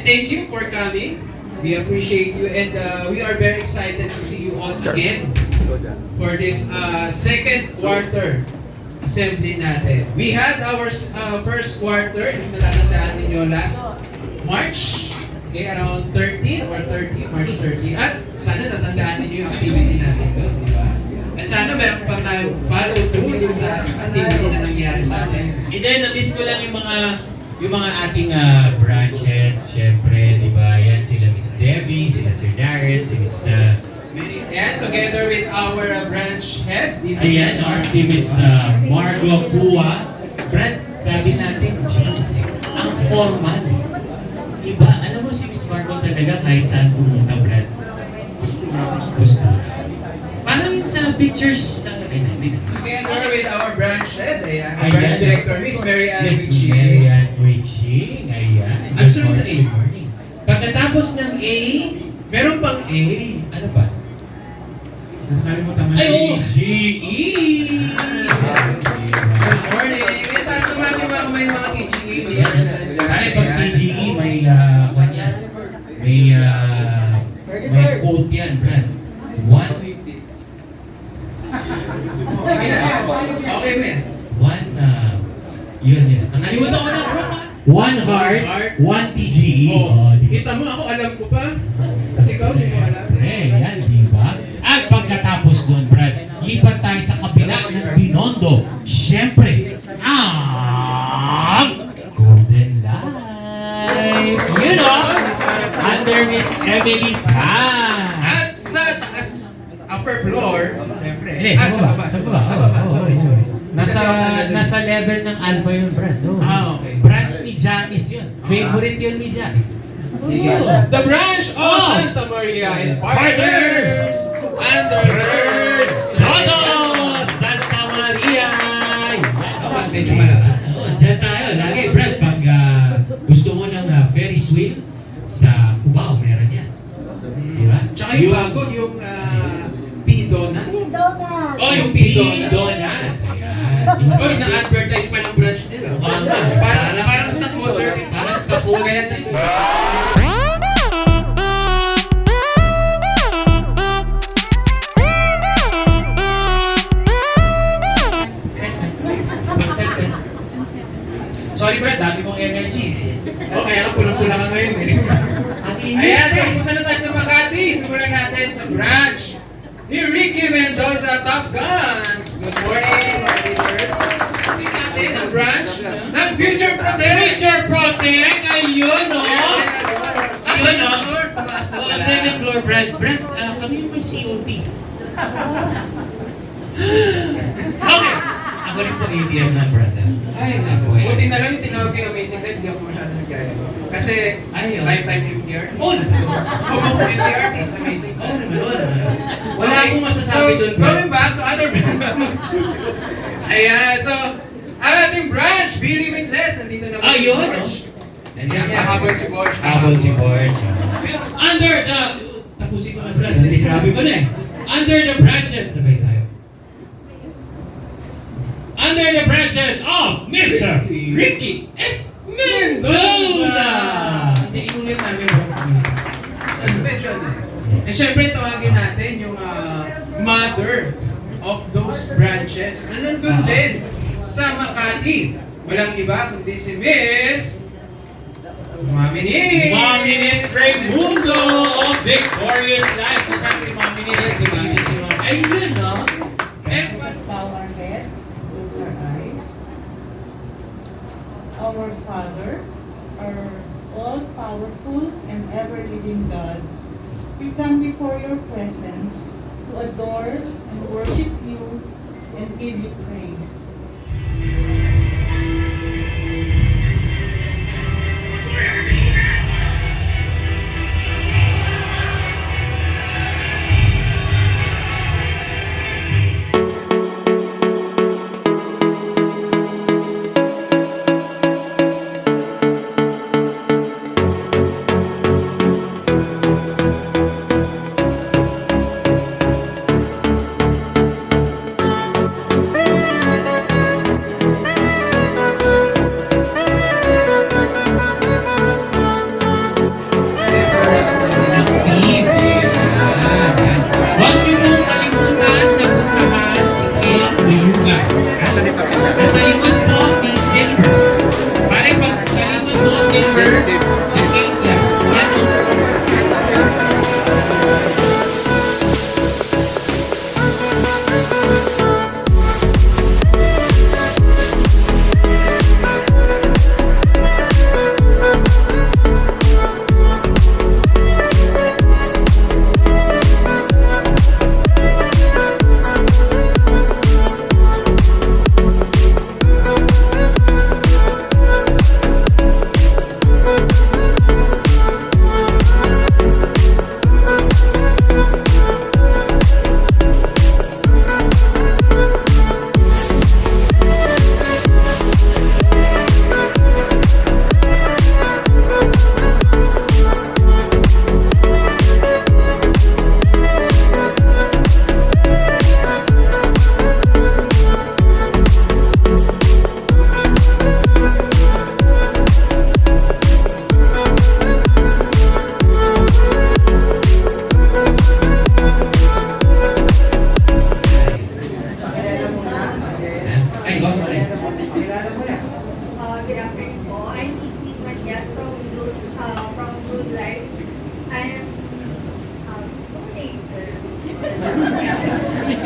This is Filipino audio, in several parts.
And thank you for coming. We appreciate you and we are very excited to see you all again for this second quarter assembly natin. We had our first quarter, if natatandaan ninyo, last March, okay, around 13 or 30, March 30. At sana natandaan ninyo yung activity natin doon, di ba? At sana meron pa tayong follow through sa activity na nangyari sa atin. And then, na-miss ko lang yung mga ating branch heads, syempre, di ba? Yan sila Miss Debbie, sila Sir Darren, si Miss And together with our branch head, ayan, si Miss Margo Pua. Brad, sabi natin, jeans, ang formal. Iba, alam mo si Miss Margo talaga kahit saan pumunta, Brad. Gusto. Parang yung sa pictures, together with our branch head, our branch director, Miss Mary Ann Richie. Ayan. Ang sunod sa A. Pagkatapos ng A, meron pang A. Ano ba? Nakalimutan mo. Ay, oh! G.E. Good morning. Ito, naman yung mga TGE. Ay, pag TGE, may kanya. May quote yan, Brad. Sige na. Okay, man. Yun. Nakalimutan ko na, bro. One heart, one TGE. Oh, kita mo, ako alam ko pa. Kasi ikaw, hindi mo alam. Yan, di ba? At pagkatapos doon, Brad, lipat tayo sa kabila ng Binondo. Siyempre, ang Golden Life. You know, under Miss Emily Tan. At sa taas, upper floor, siyempre. Hindi, sa baba. Sorry. Nasa level ng Alpha yun, Brad. Okay. Branch ni Janice yun. Favorite yun ni Janice. Sige. The branch of Santa Maria and Partners! Under Sir Soto! Santa Maria! Medyo malala. Diyan tayo. Lagi, Brad, pag gusto mo ng Ferris wheel, sa Cubao, meron yan. Diba? Tsaka yung bago, yung P-Donut. Oh, yung P-Donut. Oy, na-advertise pa ng branch nila. Parang stockholder. Parang stockholder. Kaya dito. Sorry, Brad, dami mong energy. Okay, ako pulang-pula ka ngayon eh. Ayan, so punta na tayo sa Makati. Simulan natin sa branch ni Ricky Mendoza, Top Guns. Good morning, my leaders. Hindi natin ang branch ng Future Protect. Future Protect! Ayun, no? Ayun, no? Tumaas na pala. Second floor, Brad. Brad, kami yung may COT. Okay. Ako rin po ADM ng Brad. Ay, naku. Buti na lang yung tinawag kayo Amazing Life, hindi ako masyadong nagkaya. Kasi, lifetime MTR. Oo naman. Kung ako MTR is amazing. Oo naman. Wala akong masasabi doon. So, going back to other ayan, so, ang ating branch, Be Limitless, nandito na po si Borge. Nandiyan ka, habol si Borge. Habol si Borge. Under the... Tapusin ko na branch. Grabe ko na eh. Under the branches. Sabay tayo. Under the branches of Mr. Ricky Mendoza! Hindi, inulit namin. Medyo na. And syempre, tawagin natin yung mother of those branches na nandun din sa Makati. Walang iba kundi si Miss Mami Nitz! Mami Nitz Raimundo of Victorious Life. Kung saan si Mami Nitz? Ayun, no? And Bow our heads, close our eyes. Our Father, our all-powerful and ever-living God, we come before your presence to adore and worship you and give you praise.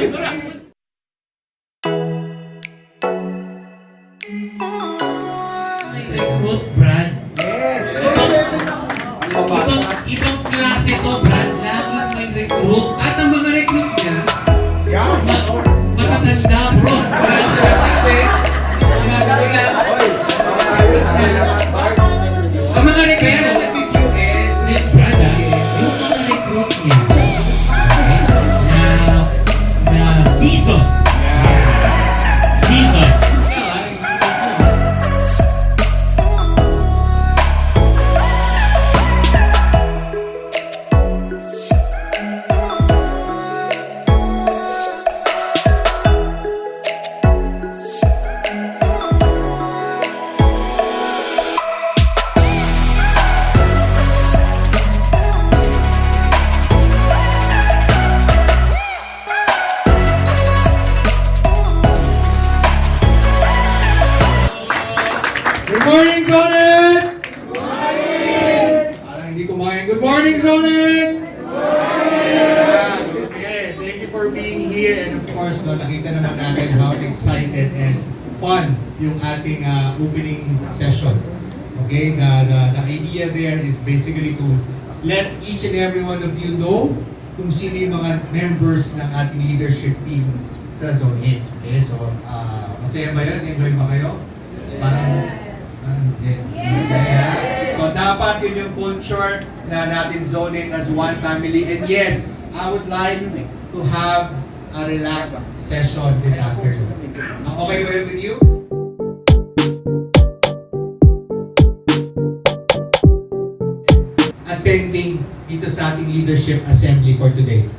Recruit, Brad. Ibang klase to, Brad. Laging may recruit. At ang mga recruit niya, Matatanda, bro. wala sinasabi, ang mga recruit na nag-QS, Yes, Brad. Yung mga recruit niya. Na season. Season. Good morning, Zonin! Good morning! Parang hindi kumain. Good morning, Zonin! Good morning! Okay, thank you for being here. And of course, no, nakita naman natin how excited and fun yung ating opening session. Okay, the idea there is basically to let each and every one of you know kung sino yung mga members ng ating leadership team sa Zone 8. Okay, so masaya ba yun? Enjoy ba kayo? Parang hindi. Kaya, so dapat yun yung culture na natin zone it as one family. And yes, I would like to have a relaxed session this afternoon. Okay ba yun with you? Attending dito sa ating leadership assembly for today.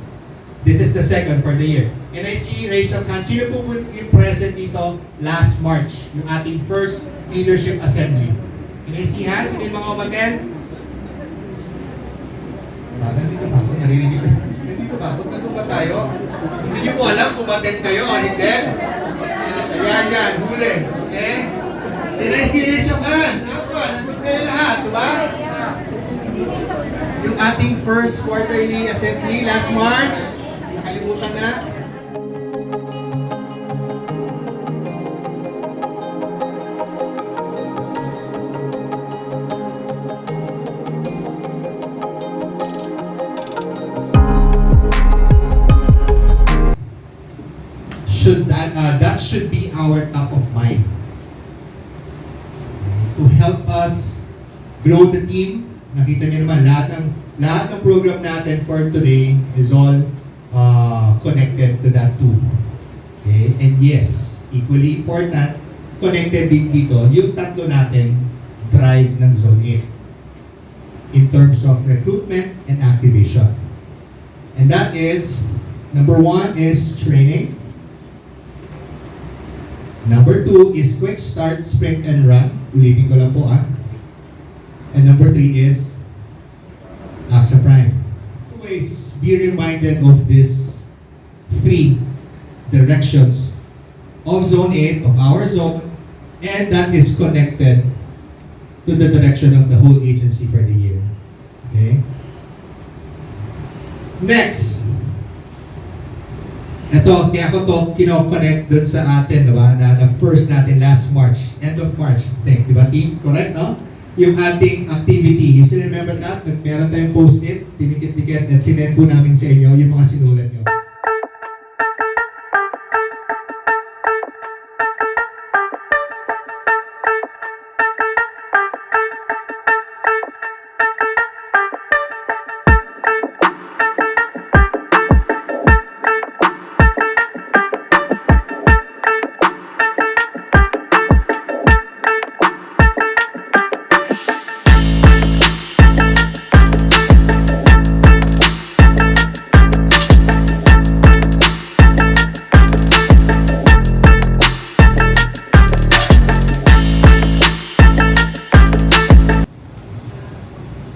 This is the second for the year. And I see raise of hands. Sino po yung present dito last March, yung ating first leadership assembly? Can I see hands? Sino yung mga umaten? Bakit dito ba? Narinig ko. Dito ba? Nandun ba tayo? Hindi nyo po alam kung umaten kayo o hindi? Yan, huli. Okay? Can I see raise of hands? Ako, nandun kayo lahat, diba? Yung ating first quarterly assembly last March, nakalimutan na. That should be our top of mind to help us grow the team. Nakita niyo naman lahat ng program natin for today is all connected to that too. Okay? And yes, equally important, connected din dito yung tatlo natin drive ng Zone 8 in terms of recruitment and activation. And that is, number 1 is training. Number 2 is quick start, sprint, and run. Ulitin ko lang po And number 3 is AXA Prime. Always be reminded of these 3 directions of Zone 8, of our zone, and that is connected to the direction of the whole agency for the year. Okay? Next. Ito, kaya ko to kino-connect dun sa atin, diba? Na first natin last March, end of March, I think, diba team? Correct, no? Yung ating activity. You still remember that? Meron tayong post-it, tinikit-tikit, at sinend po namin sa inyo yung mga sinulat nyo.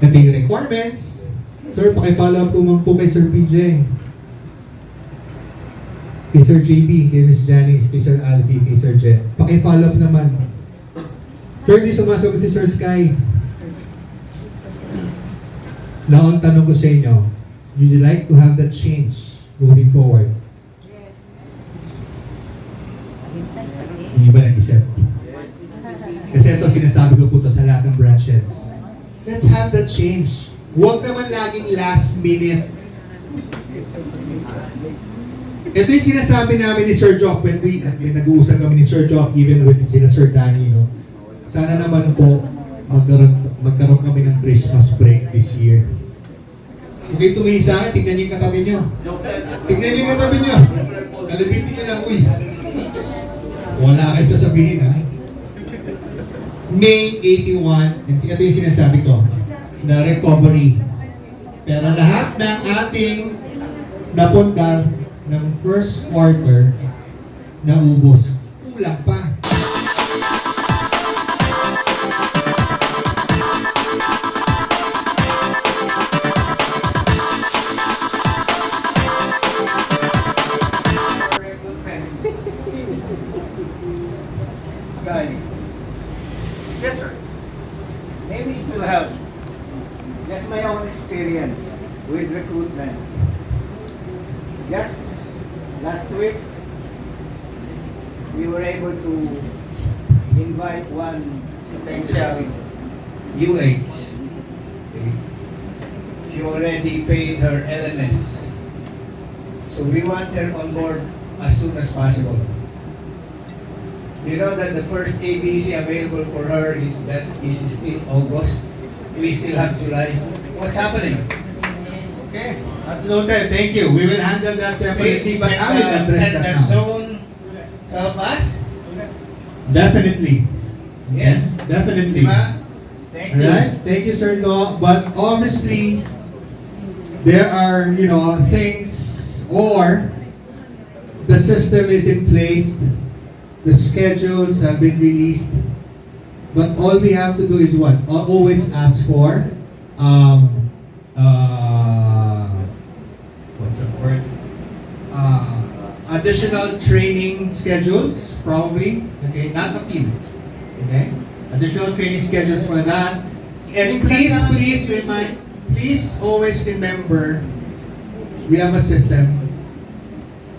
Ito yung requirements. Sir, pakipollow up po kay Sir PJ. Kay Sir JB, kay Miss Janice, kay Sir Alfie, kay Sir Jet. Pakipollow up naman. Sir, di sumasagot si Sir Sky. Now, ang tanong ko sa inyo, would you like to have that change moving forward? Hindi ba nag-isip? Kasi ito, sinasabi ko po ito sa lahat ng branches. Let's have that change. Huwag naman laging last minute. Ito yung sinasabi namin ni Sir Jock when nag-uusap kami ni Sir Jock, even with sila Sir Danny, no? Sana naman po magkaroon kami ng Christmas break this year. Okay, tumingin sa akin, tignan niyo yung katabi niyo. Tignan niyo yung katabi niyo. Kalabitin niyo lang, uy. Wala kayo sasabihin, ha? May 81, and ito yung sinasabi ko, na recovery. Pero lahat ng ating napunta ng first quarter na ubos, kulang pa. Guys, yes sir. Maybe it will help. Just my own experience with recruitment. Just last week, we were able to invite one potential UH. She already paid her LMS. So we want her on board as soon as possible. You know that the first ABC available for her is still August. We still have July. What's happening? Okay, that's noted. Thank you. We will handle that separately, but I will address Can that the now. zone help us? Definitely. Yes. Definitely. Diba? Thank you. Alright, thank you, Sir Do. But obviously, there are, things, or the system is in place, the schedules have been released, but all we have to do is what? Always ask for, what's the word? Additional training schedules, probably, okay, not appeal, okay? Additional training schedules for that. And please always remember, we have a system.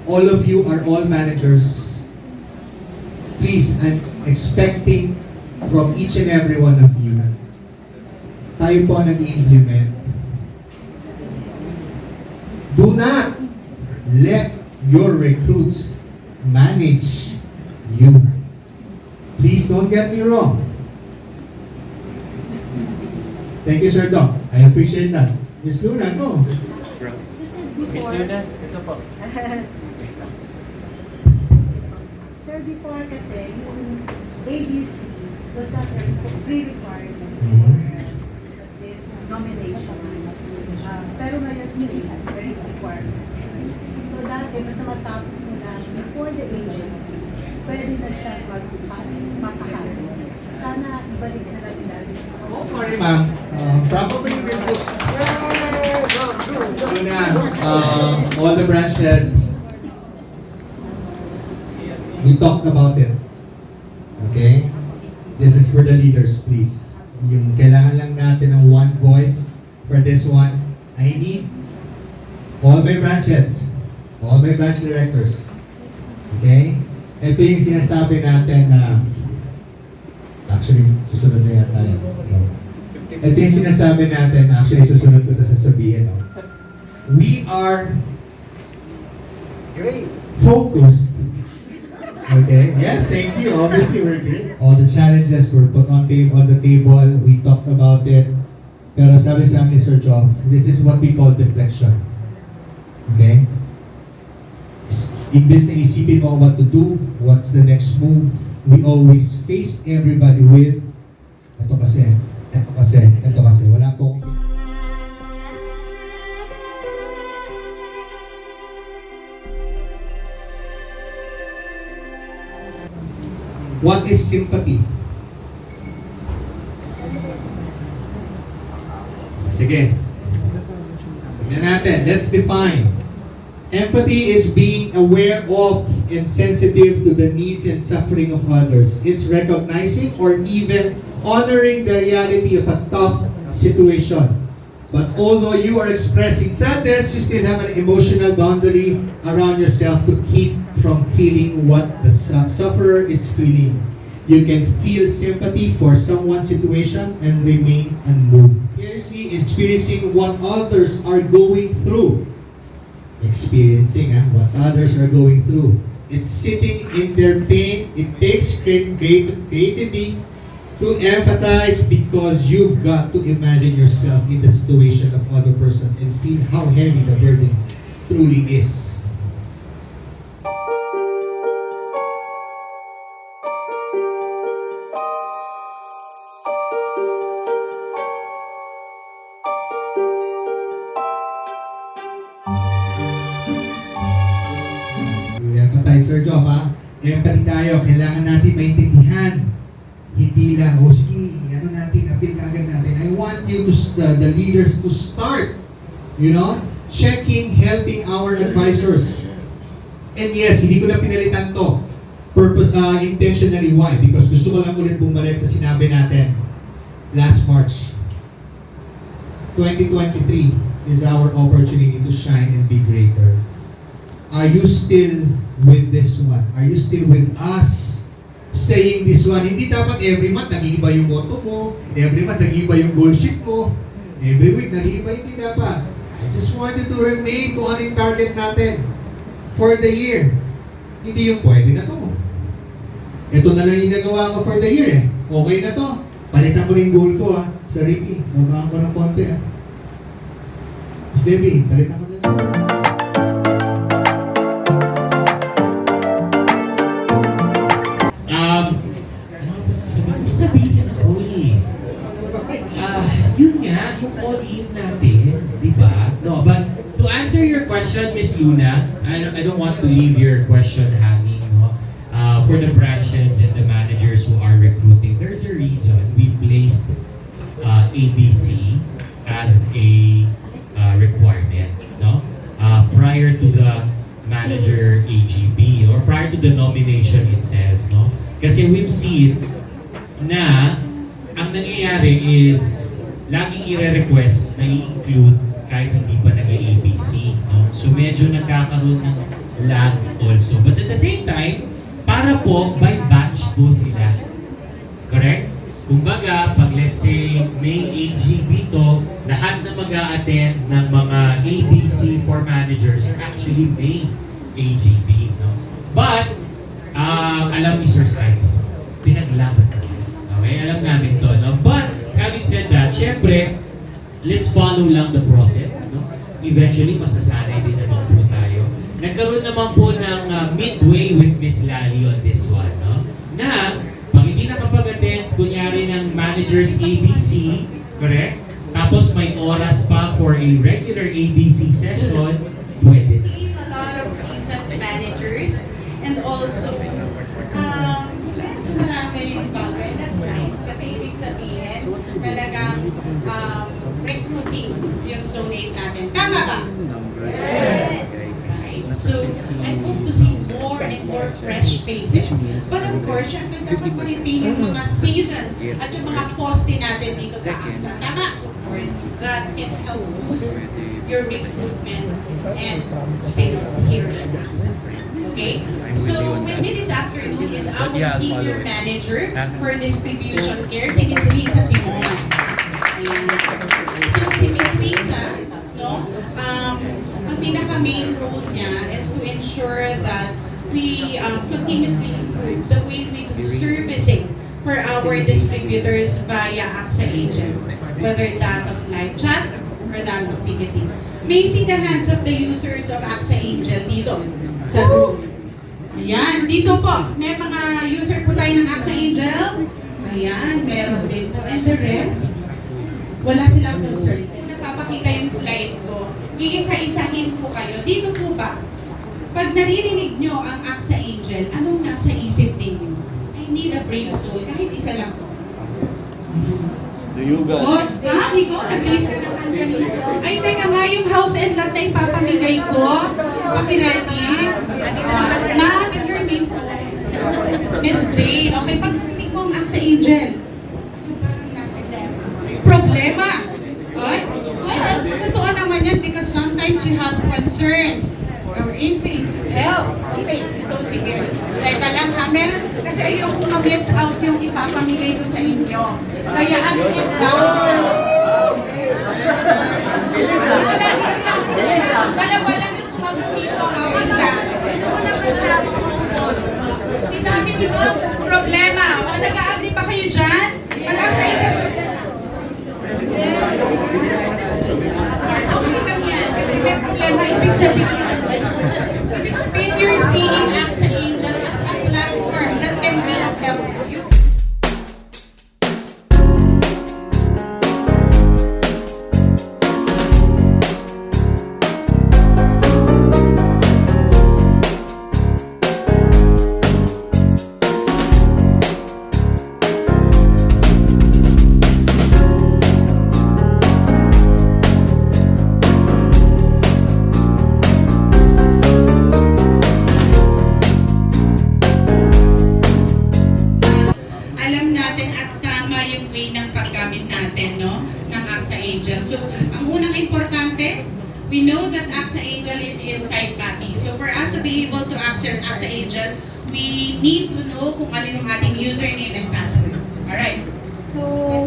All of you are all managers. Please, I'm expecting from each and every one of you, tayo po nag-i-implement. Do not let your recruits manage you. Please don't get me wrong. Thank you, Sir Doc. I appreciate that. Miss Luna, go. Miss Luna, ito po. Sir, before kasi, yung ABC was not a pre-requirement for this nomination. Pero ngayon, there is requirement. So dati, basta matapos mo na before the AG, pwede na siya magpatahal. Sana ibalik na natin dati. Oh, sorry ma'am. Probably we will put all the branch heads. We talked about it. Okay? This is for the leaders, please. Yung kailangan lang natin ng one voice for this one. I need all my branch heads, all my branch directors. Okay? Ito yung sinasabi natin na actually, susunod na yata yan. No. Ito yung sinasabi natin, actually, susunod ko sa sasabihin. No? We are Great. focused. Okay? Yes, thank you. Obviously, we're great. All the challenges were put on the table. We talked about it. Pero sabi sa amin ni Sir Joff, this is what we call deflection. Okay? Imbes na isipin mo what to do, what's the next move, we always face everybody with, ito kasi, wala pong what is sympathy? Sige. Tignan natin. Let's define. Empathy is being aware of and sensitive to the needs and suffering of others. It's recognizing or even honoring the reality of a tough situation. But although you are expressing sadness, you still have an emotional boundary around yourself to keep from feeling what the sufferer is feeling. You can feel sympathy for someone's situation and remain unmoved. Seriously experiencing what others are going through. Experiencing what others are going through. It's sitting in their pain. It takes creativity to empathize because you've got to imagine yourself in the situation of other persons and feel how heavy the burden truly is. Empathize, Sir Job, ha? Empathy tayo. Kailangan natin maintindihan. Hindi lang, sige, appeal kagad natin. I want you to, the leaders to start, checking, helping our advisors. And yes, hindi ko na pinalitan to. Intentionally, why? Because gusto ko lang ulit bumalik sa sinabi natin last March. 2023 is our opportunity to shine and be greater. Are you still with this one? Are you still with us saying this one? Hindi dapat every month nag-iiba yung motto mo, every month nag-iiba yung goal sheet mo, every week nag-iiba, hindi dapat. I just wanted to remain kung ano yung target natin for the year. Hindi yung pwede na to. Ito na lang yung nagawa ko for the year eh. Okay na to. Palitan ko na yung goal ko Sa Ricky, babaan ko ng konti Miss Debbie, palitan ko na lang. Yun nga, yung all-in natin, di ba? No, but to answer your question, Miss Luna, I don't want to leave your question hanging, no? For the branches and the managers who are recruiting, there's a reason we placed ABC as a requirement, no? Prior to the manager AGB or prior to the nomination itself, no? Kasi we've seen na ang nangyayari is laging i-request na i-include kahit hindi pa nag-ABC, no? So medyo nagkakaroon ng lag also. But at the same time, para po by batch po sila. Correct? Kumbaga, pag let's say may AGB to, lahat na mag-a-attend ng mga ABC for managers are actually may AGB, no? But, alam ni Sir Sky, pinaglaban namin. Okay, alam namin to, no? But, having said that, syempre, let's follow lang the process, no? Eventually, masasanay din naman po tayo. Nagkaroon naman po ng midway with Miss Lali on this one, no? Na, pag hindi nakapag-attend, kunyari ng managers ABC, correct? Tapos may oras pa for a regular ABC session, pwede na. Seeing a lot of seasoned managers and also marami rin bagay. That's nice. Kasi ibig sabihin, talagang recruiting yung zone 8 natin. Tama ba? Yes! Right. So, I hope to see more and more fresh faces. But of course, syempre dapat ma-retain yung mga seasoned at yung mga poste natin dito sa AXA. Tama? That can help boost your recruitment and sales here at AXA. Okay? So, with me this afternoon is our senior manager for distribution care, si Ms. Lisa Simon. So, si Ms. Lisa, no? Ang pinaka-main role niya is to ensure that we continuously improve the way we do servicing for our distributors via AXA agent, whether that of live chat or that of ticketing. Raising the hands of the users of AXA Angel dito sa group. Ayan, dito po, may mga user po tayo ng AXA Angel. Ayan, meron din po. And the rest, wala silang concern. Kung napapakita yung slide ko, iisa-isahin po kayo. Dito po ba, pag naririnig nyo ang AXA Angel, anong nasa isip ninyo? I need a brave soul, kahit isa lang po. Do you guys? Oh, ikaw, nag-raise ka ng hand kanina. Ay, teka nga, yung house and lot na ipapamigay ko. Pakirati. Ma'am, if your name po, Miss J. Okay, pag narinig mo ang AXA Angel, yung parang nasa problema. Okay? Well, totoo naman yan because sometimes you have concerns or increased help. Okay, so sige. Teka lang ha, meron, kasi ayoko ma-miss out yung ipapamigay ko sa inyo. Kaya as it down. Dalawa lang yung sumabot dito, awin lang. Sinabi nyo, problema. O, nag-a-agree pa kayo dyan? Mag-AXA okay lang yan, kasi may problema. Ibig sabihin, you're seeing AXA Angel as a platform that can be of help to you. Alam natin at tama yung way ng paggamit natin, no, ng AXA Angel. So, ang unang importante, we know that AXA Angel is inside Pati. So, for us to be able to access AXA Angel, we need to know kung ano yung ating username and password. Alright? So,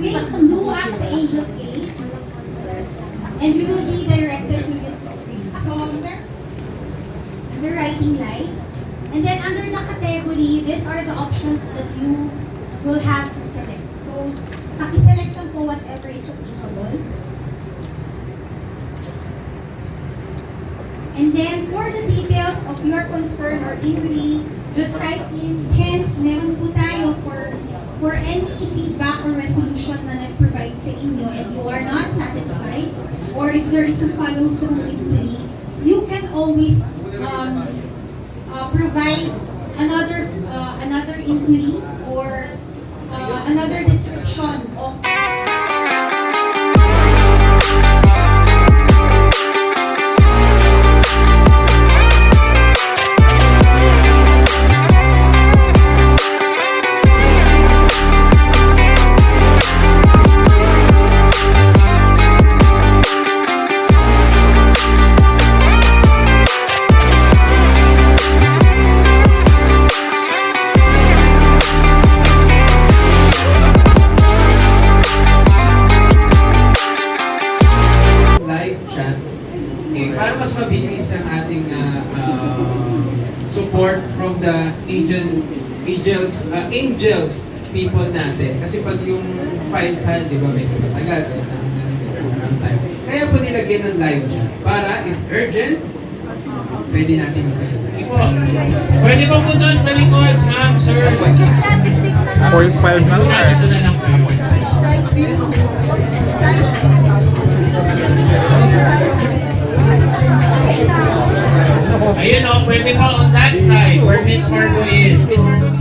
click New AXA Angel case, and you will be directed to this screen. So, under writing live, and then under the category, these are the options that you will have to select. So, paki-select lang po whatever is applicable. And then, for the details of your concern or inquiry, just type in, hence, meron po tayo for any feedback or resolution na nag-provide sa inyo and you are not satisfied, or if there is a follow-through inquiry, you can always provide another inquiry or another description of live chat, okay, para mas mabilis ang ating support from the angels people natin. Kasi pag yung file, di ba, medyo matagal, ng time. Kaya po nilagyan ng live chat para if urgent, pwede natin masagot. Sige po. Pwede po po doon sa likod, ma'am, sir. Point files na lang. Dito na lang po. Ayun o, pwede po on that side where Miss Margo is. Miss Margo.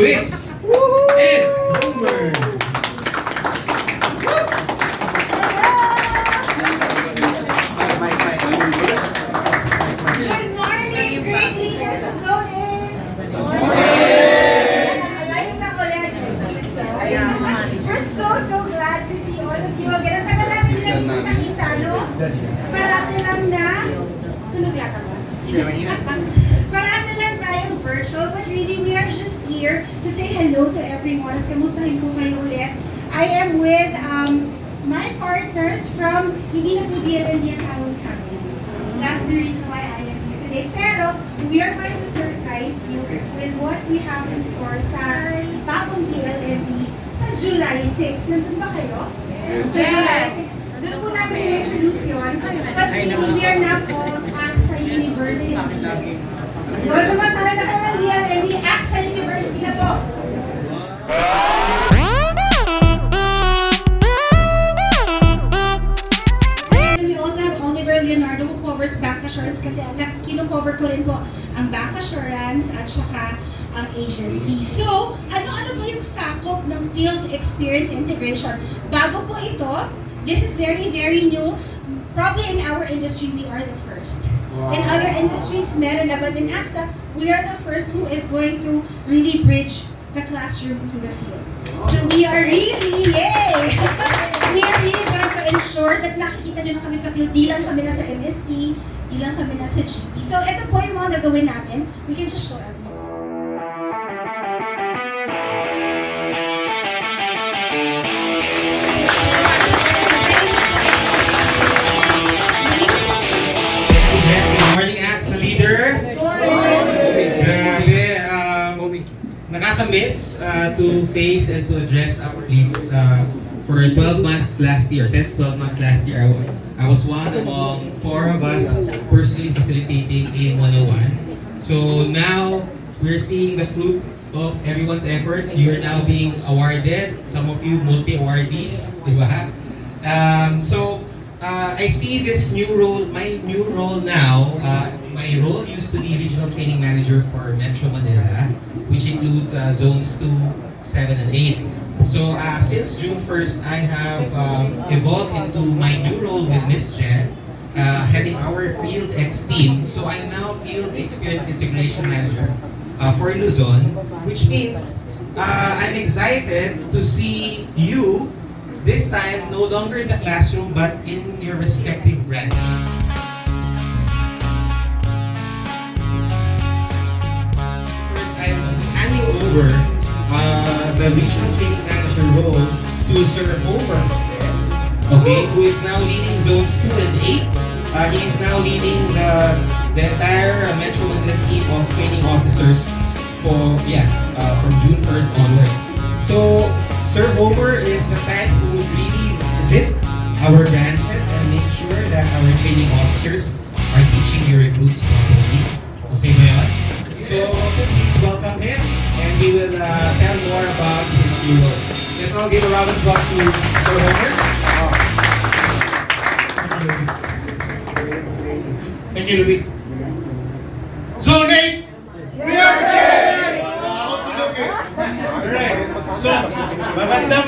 Luis, and Homer. Good morning, great leaders of Zone A. Alive na ulit. We're so glad to see all of you again. Ang tagal namin lang kita-kita, no? Parati lang na, tunog yata ba? Parati lang tayong virtual, but really we are just here to say hello to everyone at kamustahin po kayo ulit. I am with my partners from, hindi na po DLND ang tawag sa amin. That's the reason why I am here today. Pero, we are going to surprise you with what we have in store sa bagong DLND sa July 6. Nandun ba kayo? Yes! Doon po namin i-introduce yun. But we are now called AXA University. Doon sumasali na kayo ng DLND, AXA University na po. Leonardo who covers bank assurance kasi kino-cover ko rin po ang bank assurance at saka ang agency. So, ano-ano ba yung sakop ng field experience integration? Bago po ito, this is very new. Probably in our industry, we are the first. In other industries, meron na, but in AXA, we are the first who is going to really bridge the classroom to the field. So we are really, yay! We are really going to ensure that nakikita nyo na kami sa field, di lang kami na sa MSC, di lang kami na sa GT. So ito po yung mga gagawin natin. We can just show everyone. Good morning, AXA leaders. Grabe, nakakamiss to face and to address our leaders. For 12 months last year, 10 to 12 months last year, I was one among 4 of us personally facilitating AIM 101. So now, we're seeing the fruit of everyone's efforts. You're now being awarded, some of you multi-awardees, di ba? I see this new role, my new role now, my role used to be Regional Training Manager for Metro Manila, which includes Zones 2, 7, and 8. So since June 1st, I have evolved into my new role with Miss Jen, heading our Field X team. So I'm now Field Experience Integration Manager for Luzon, which means I'm excited to see you this time no longer in the classroom but in your respective branch. First, I'm handing over the Regional Training Manager role to Sir Homer, okay, who is now leading Zones 2 and 8. He is now leading the entire Metro Manila team of training officers from June 1st onward. So, Sir Homer is the type who would really visit our branches and make sure that our training officers are teaching the recruits properly. Okay ba yun? So, please welcome him and he will tell more about his new role. Let's all give a round of applause to Sir Homer. Thank you, Louie. Zone 8! We are ready! Alright, so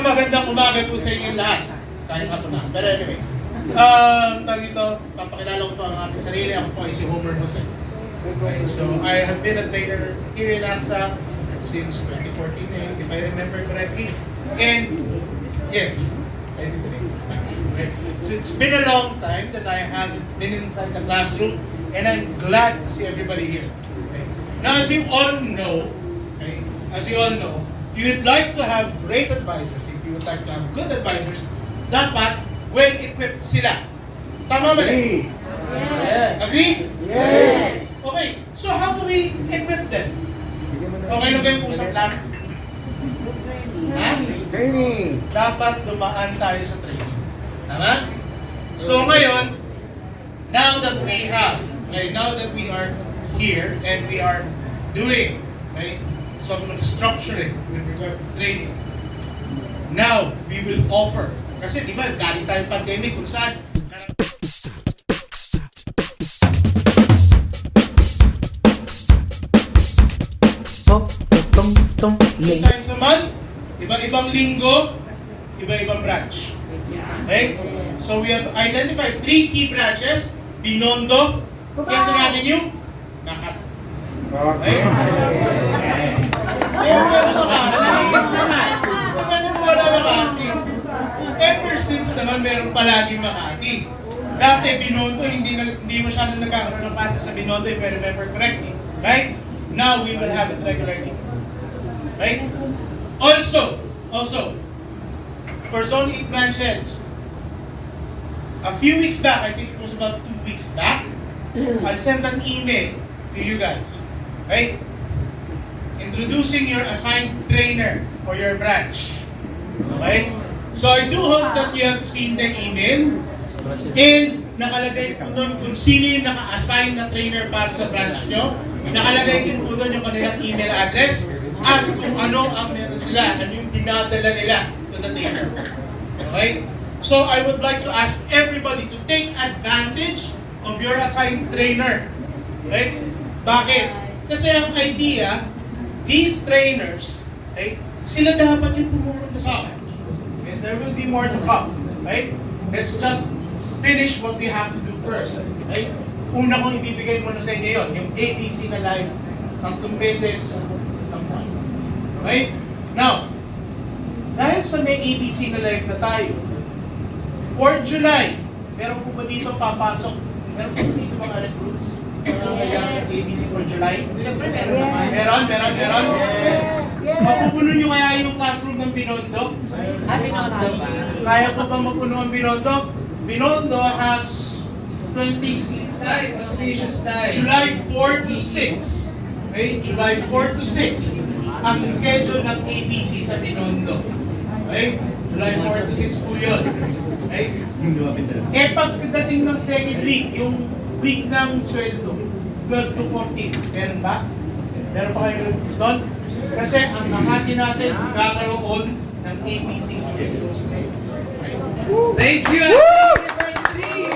magandang umaga po sa inyong lahat. Kahit hapon na. Pero anyway, ito, papakilala ko po ang aking sarili. Ako po ay si Homer Jose. Okay, so I have been a trainer here in AXA since 2014, if I remember correctly. And yes, I did it. Okay. So it's been a long time that I have been inside the classroom, and I'm glad to see everybody here. Okay. Now, as you all know, if you would like to have great advisors, if you would like to have good advisors, dapat well-equipped sila. Tama ba? Agree? Yes. Agree? Yes. Okay, so how do we equip them? Okay na ba yung usap lang? Training. Dapat dumaan tayo sa training. Tama? So ngayon, now that we are here and we are doing, some structuring with regard to training, now we will offer, kasi di ba galing tayong pandemic kung saan 3 times a month, iba-ibang linggo, iba-ibang branch. Okay? So we have identified 3 key branches: Binondo, Quezon Avenue, Makati. Okay? Wala Makati. Ever since naman meron palagi Makati. Dati Binondo, hindi masyadong nagkakaroon ng passes sa Binondo, if I remember correctly. Right? Now we will have it regularly. Right? Also, for Zone 8 branches, a few weeks back, I think it was about 2 weeks back, I sent an email to you guys. Right? Introducing your assigned trainer for your branch. Okay? So I do hope that you have seen the email. And nakalagay po doon kung sino yung naka-assign na trainer para sa branch nyo. Nakalagay din po doon yung kanilang email address at kung ano ang meron sila, ano yung dinadala nila to the trainer. Okay? So I would like to ask everybody to take advantage of your assigned trainer. Okay? Bakit? Kasi ang idea, these trainers, okay, sila dapat yung tumulong sa akin. Okay? There will be more to come. Okay? Let's just finish what we have to do first. Okay? Una kong ibibigay muna sa inyo yun, yung ABC na live, ang 2 beses isang buwan. Okay? Now, dahil sa may ABC na live na tayo, for July, meron po ba dito papasok? Meron po ba dito mga recruits? Kaya ABC for July? Siyempre meron naman. Meron? Mapupuno nyo kaya yung classroom ng Binondo? Binondo ba? Kaya ko ba mapuno ang Binondo? Binondo has 20 Style, auspicious style. July 4 to 6. Okay? July 4 to 6 ang schedule ng ABC sa Binondo. Okay? July 4 to 6 po yun. Okay? Eh pagdating ng second week, yung week ng sweldo, 12 to 14, meron ba? Meron pa kayo doon? Kasi ang nahati natin, kakaroon ng ABC for those days. Okay? Thank you, University!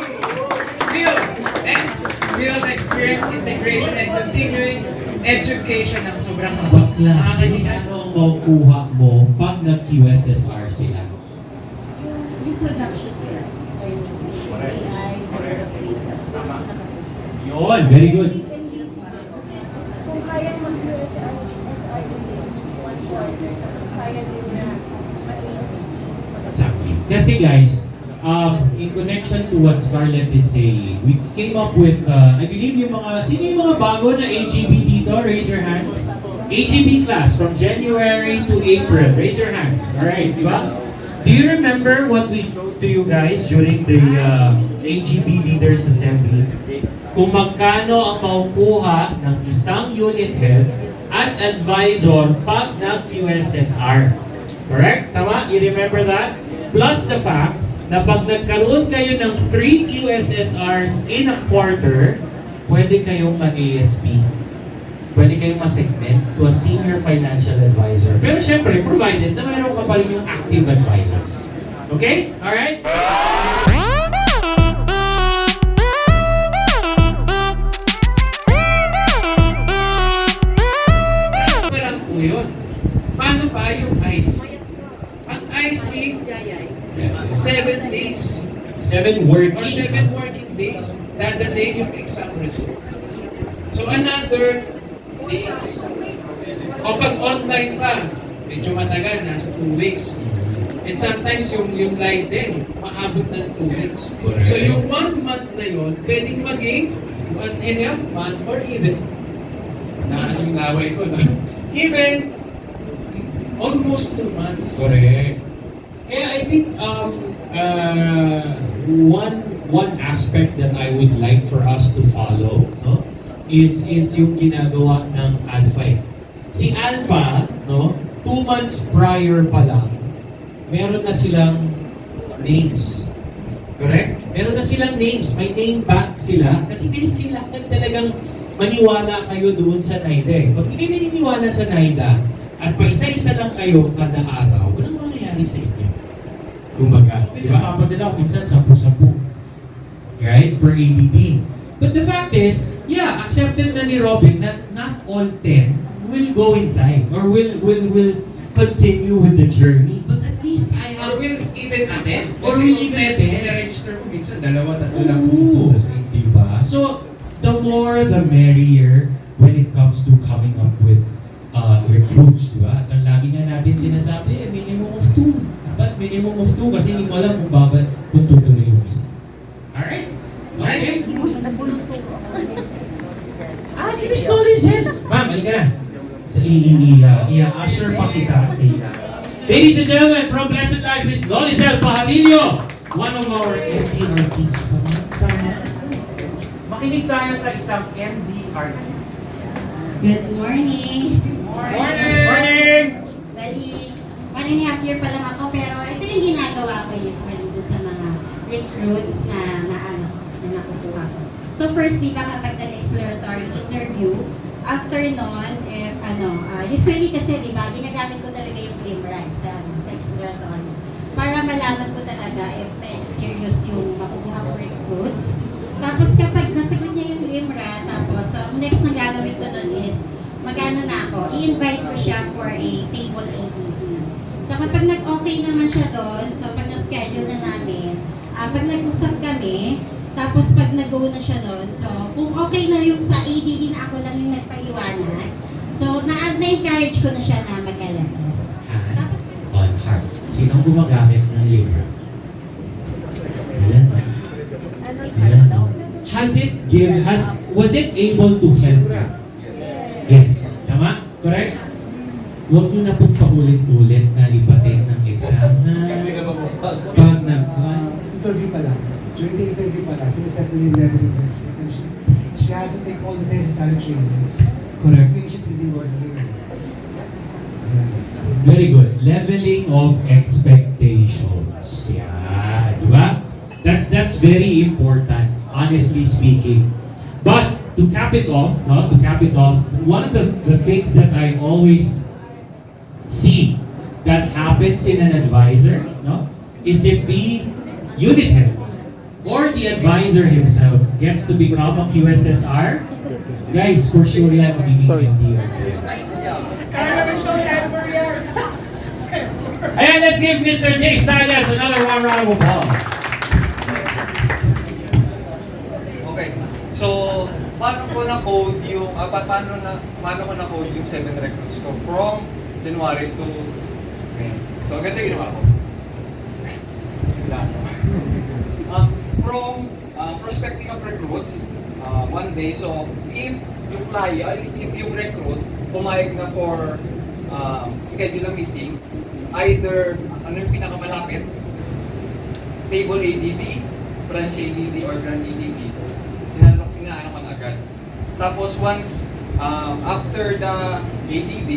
Field experience, integration, and continuing education ng sobrang Bakla, nakakahinga. ano ang makukuha mo pag nag-QSSR sila? Yung production sila. AI, Yun, very good. Kung kaya mag-USR one quarter, tapos kaya din na sa ASP. Exactly. Kasi guys, in connection to what Scarlett is saying, we came up with, I believe sino yung mga bago na AGB dito? Raise your hands. AGB class from January to April. Raise your hands. Alright, di ba? Do you remember what we showed to you guys during the AGB Leaders Assembly? Kung magkano ang makukuha ng isang unit head at advisor pag nag-QSSR. Correct? Tama? You remember that? Plus the fact na pag nagkaroon kayo ng 3 QSSRs in a quarter, pwede kayong mag-ASP. Pwede kayong ma-segment to a senior financial advisor. Pero syempre, provided na mayroon ka pa rin yung active advisors. Okay? Alright? Pa lang po yun. Paano pa yung IC? Ang IC, 7 days 7 working. or 7 working days, dadating yung exam result. So another days. O pag online pa, medyo matagal, nasa 2 weeks. And sometimes yung live din, maabot ng 2 weeks. So yung 1 month na yun, pwedeng maging 1.5 month or even, na yung laway ko, no? Even almost 2 months. Correct. Kaya I think one aspect that I would like for us to follow, no, is yung ginagawa ng Alpha. Si Alpha, no, 2 months prior pa lang, meron na silang names. Correct? Meron na silang names. May name bank sila. Kasi kailangan talagang maniwala kayo doon sa NIDA. Pag hindi naniniwala sa NIDA, at pa isa-isa lang kayo kada araw, walang mangyayari sa inyo. Kumbaga, di ba? Papadala ko minsan 10. Right? Per ADD. But the fact is, yeah, accepted na ni Robin that not all 10 will go inside or will continue with the journey. But at least I Or have... will even attend. Or Kasi will kung even 10, attend. ina-register mo minsan, dalawa, tatlo lang Oo. pumupunta sa Diba? So, the more the merrier when it comes to coming up with recruits, diba? At ang lagi nga natin sinasabi, minimum of 2. Dapat minimum of 2 kasi hindi mo alam kung tutuloy yung isa. Alright? Okay? Si Miss Lolicel! Ma'am, halika na. Sa i-usher pa kita. Ladies and gentlemen, from Blessed Life, Miss Lolicel Pajarillo, one of our MD artists. Makinig tayo sa isang MDR. Good morning! Morning! Bali, 1.5 year pa lang ako, pero ito yung ginagawa ko usually dun sa mga recruits na nakukuha ko. So first, di ba kapag nag-exploratory interview, after nun, usually kasi di ba, ginagamit ko talaga yung LIMRA sa exploratory para malaman ko talaga if medyo serious yung makukuha ko recruits. Tapos kapag nasagot niya yung LIMRA, tapos next na gagawin ko nun is, magano na ako, i-invite ko siya for a table ADD. So kapag nag-okay naman siya doon, so pag na-schedule na namin, pag nag-usap kami, tapos pag nag-go na siya doon, so kung okay na yung sa ADD na ako lang yung nagpaliwanag, so na-encourage ko na siya na mag-LMS. Hand on heart. Sinong gumagamit ng libro? Ayan. Ayan. Was it able to help you? Yes. Tama? Correct? Huwag nyo na pong paulit-ulit na lipatin ng exam. Pag Interview pala. During the interview pala, sinaset na yung level of expectation. She has to take all the necessary trainings. Correct. Finish it within 1 year. Very good. Leveling of expectations. Yeah, di ba? That's very important, honestly speaking. But to cap it off, one of the things that I always see that happens in an advisor, is if the unit head or the advisor himself gets to become a QSSR, guys, for sure yan magiging MDR. Ayan, let's give Mr. Dave Salas another one round of applause. Okay. So, paano ko na-code yung, paano ko na-code yung 7 recruits ko from January to May. So, ganito yung ginawa ko. From prospecting of recruits, one day, so if yung client, if yung recruit pumayag na for schedule a meeting, either ano yung pinakamalapit, table ADD, branch ADD, or grand ADD, inaano ko na agad. Tapos once, after the ADD,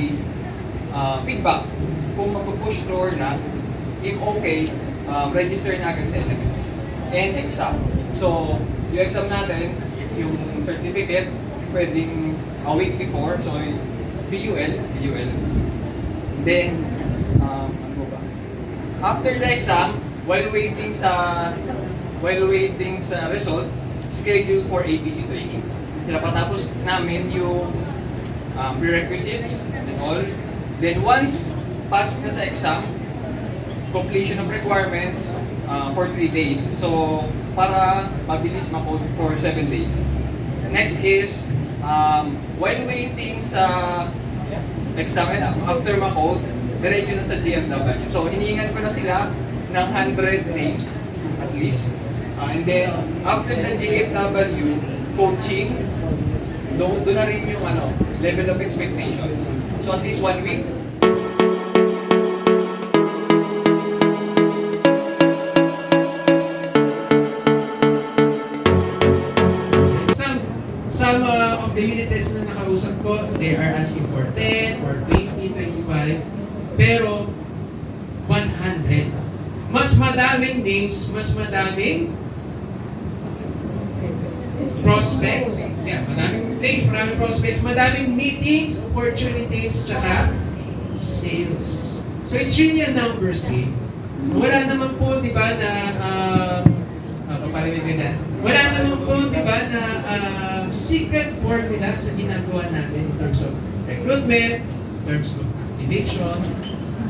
feedback, kung mag-push through or not, if okay, register na agad sa LMS. And exam. So, yung exam natin, yung certificate, pwedeng a week before, so BUL. Then, ano ba? After the exam, while waiting sa result, schedule for ABC training. Pinapatapos namin yung prerequisites and all. Then once pass na sa exam, completion of requirements for 3 days. So, para mabilis ma-code for 7 days. Next is, while waiting sa exam, after ma-code, diretso na sa GFW. So, hinihingan ko na sila ng 100 names, at least. And then, after the GFW, coaching, doon na rin yung level of expectations. So, at least 1 week. Some of the unit tests na nakausap ko, they are asking for 10 or 20, 25. Pero, 100. Mas madaming names, mas madaming prospects. Yeah, madaming names, madaming prospects, madaming meetings, opportunities, tsaka sales. So it's really a numbers game. Wala naman po, di ba, na paparinig ka dyan. Wala naman po, di ba, na secret formula sa ginagawa natin in terms of recruitment, in terms of activation.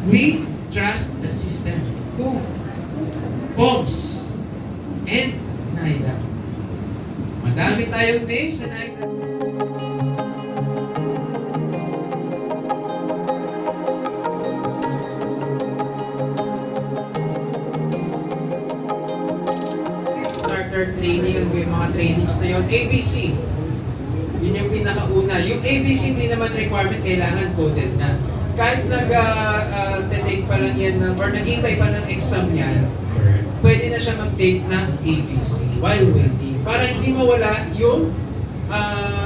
We trust the system. Who? POMS and NIDA. Madami tayong names sa NIDA. Starter training, ang mga trainings na yun. ABC. Yun yung pinakauna. Yung ABC hindi naman requirement, kailangan coded na. Kahit nag-take pa lang yan or naghintay pa ng exam yan, pwede na siya mag-take ng ABC while waiting. Para hindi mawala yung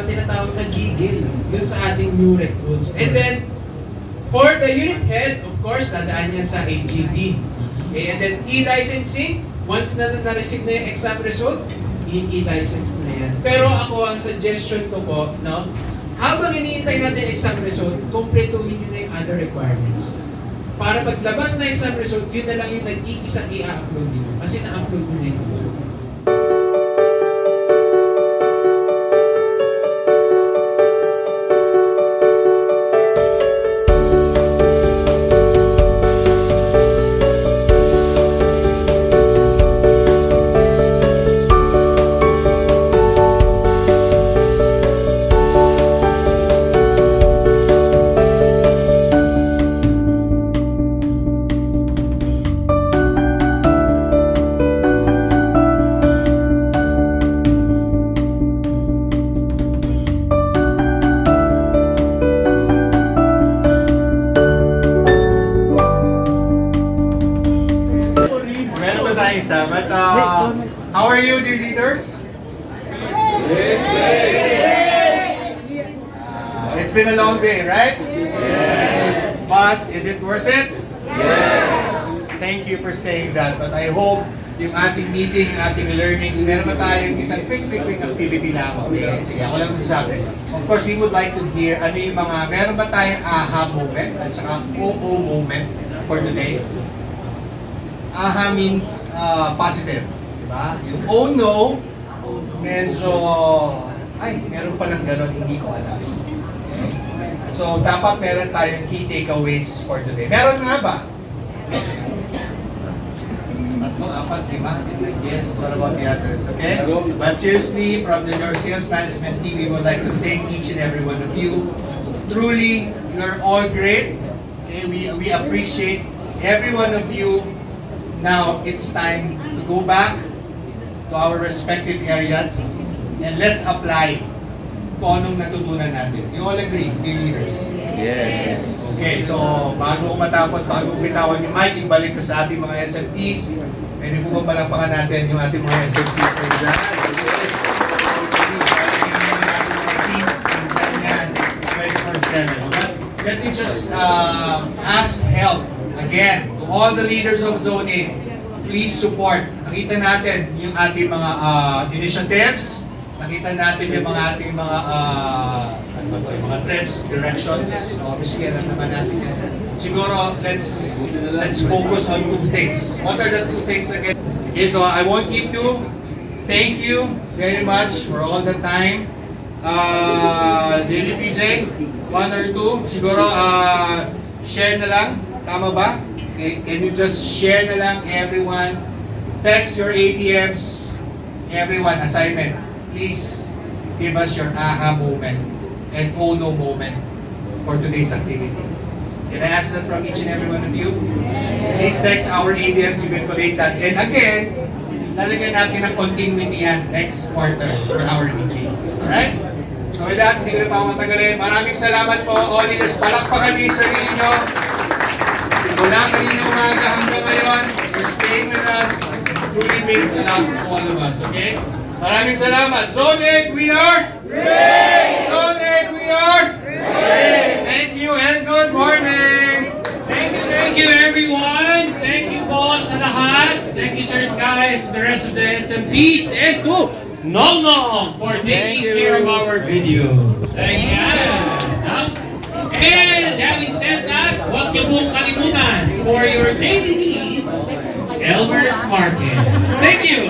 tinatawag na gigil yun sa ating new recruits. And then, for the unit head, of course, dadaan yan sa AGB. Okay, and then e-licensing, once na na-receive na yung exam result, i-license na yan. Pero ako, ang suggestion ko po, no, habang iniintay natin exam result, kumpletuhin nyo na yung other requirements. Para paglabas na exam result, yun na lang yung nag-iisang i-upload nyo. Kasi na-upload mo na yun. But how are you, dear leaders? It's been a long day, right? Yes. But is it worth it? Yes. Thank you for saying that. But I hope yung ating meeting, yung ating learnings, meron ba tayong isang quick activity lang? Okay, sige, ako lang masasabi. Of course, we would like to hear ano yung mga, meron ba tayong aha moment at saka oo moment for today? Aha means positive, di ba? Yung oh no, medyo, ay, meron palang gano'n, hindi ko alam. Okay? So, dapat meron tayong key takeaways for today. Meron nga ba? Tatlo, apat, lima? Yes, what about the others? Okay? But seriously, from the sales management team, we would like to thank each and every one of you. Truly, you are all great. Okay? We appreciate every one of you. Now, it's time to go back to our respective areas and let's apply kung anong natutunan natin. You all agree, dear leaders? Yes. Okay, so bago matapos, bago bitawan yung mic, ibalik ko sa ating mga SMTs. Pwede po ba palakpakan natin yung ating mga SMTs na dyan? Let me just ask help again to all the leaders of Zone 8. Please support. Nakita natin yung ating mga initiatives. Nakita natin yung mga ating mga ano ba to, yung mga trips, directions. So, obviously, alam naman natin yan. Siguro, let's focus on two things. What are the two things again? Okay, so I won't keep you. Thank you very much for all the time. Daily PJ, one or two. Siguro, share na lang. Tama ba? Okay. Can you just share na lang, everyone? Text your ATMs. Everyone, assignment. Please give us your aha moment and oh no moment for today's activity. Can I ask that from each and every one of you? Please text our ATMs, you can collate that. And again, lalagyan natin ng continuity yan next quarter for our meeting. Alright? So with that, hindi ko na pa matagalin. Maraming salamat po, all leaders. Palakpakan niyo yung sarili nyo. Mula kanina umaga hanggang ngayon, for staying with us, truly means a lot to all of us, okay? Maraming salamat. Zone 8, we are? Great! Zone 8, we are? Great! Thank you and good morning! Thank you everyone. Thank you po sa lahat. Thank you Sir Sky and to the rest of the SMPs and to Nong Nong for taking care of our video. Thank you. And having said that, huwag niyo pong kalimutan for your daily needs, Elmer's Market. Thank you!